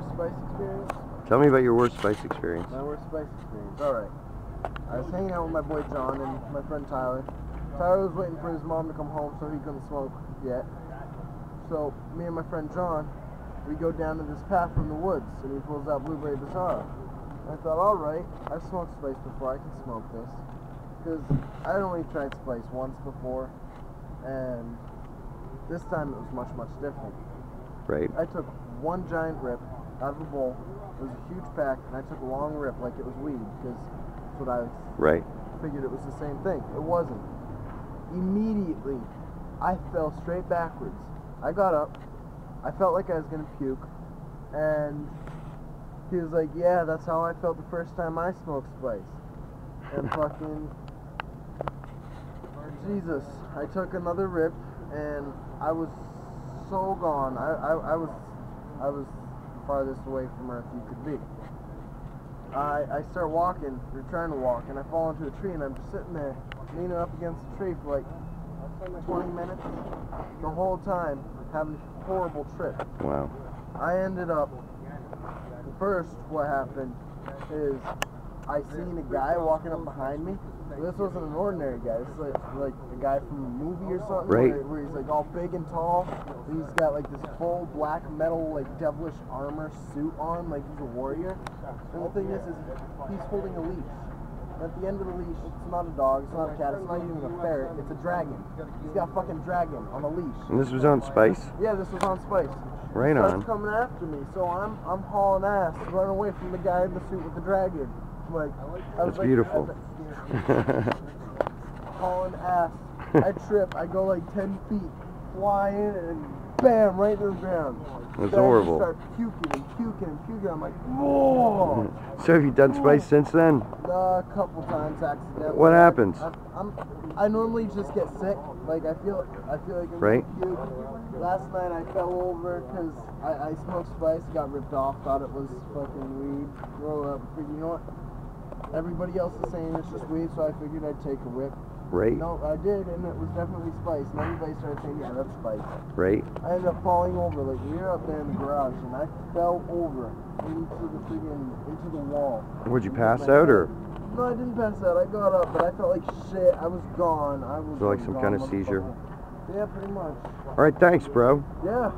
worst spice experience? Tell me about your worst spice experience. My worst spice experience. Alright. I was hanging out with my boy John and my friend Tyler. Tyler was waiting for his mom to come home so he couldn't smoke yet. So me and my friend John, we go down to this path in the woods and he pulls out Blueberry Bazaar. I thought, alright, I've smoked spice before, I can smoke this. Because I'd only tried spice once before, and this time it was much, much different. Right. I took one giant rip out of a bowl. It was a huge pack, and I took a long rip like it was weed, because that's what I figured it was the same thing. It wasn't. Immediately, I fell straight backwards. I got up, I felt like I was going to puke, and he was like, yeah, that's how I felt the first time I smoked spice. And fucking, Jesus, I took another rip, and I was so gone. I was farthest away from Earth you could be. I start walking, or trying to walk, and I fall into a tree, and I'm just sitting there, leaning up against the tree for like 20 minutes, the whole time having a horrible trip. Wow. I ended up, first what happened is I seen a guy walking up behind me. This wasn't an ordinary guy. This is like a guy from a movie or something, where he's like all big and tall. And he's got like this full black metal like devilish armor suit on, like he's a warrior. And the thing is he's holding a leash. And at the end of the leash, it's not a dog, it's not a cat, it's not even a ferret, it's a dragon. He's got a fucking dragon on a leash. And this was on spice? Yeah, this was on spice. Right he on. starts coming after me, so I'm hauling ass, running away from the guy in the suit with the dragon. Like, that's beautiful. Hauling ass. I trip. I go like 10 feet, fly in, and bam, right to the ground. That's then horrible. I start puking and puking and puking. I'm like, whoa. So have you done spice since then? A couple times accidentally. What happens? I normally just get sick. Like I feel like I'm right. Puke. Last night I fell over because I smoked spice, got ripped off, thought it was fucking weed. Roll up, figured, you know what? Everybody else is saying it's just weed, so I figured I'd take a rip. Right. No, I did, and it was definitely spice. And everybody started saying, yeah, that's spice. Right. I ended up falling over. Like, we were up there in the garage, and I fell over into the wall. Would you pass out, or? No, I didn't pass out. I got up, but I felt like shit. I was gone. So like some kind of seizure? Yeah, pretty much. All right, thanks, bro. Yeah.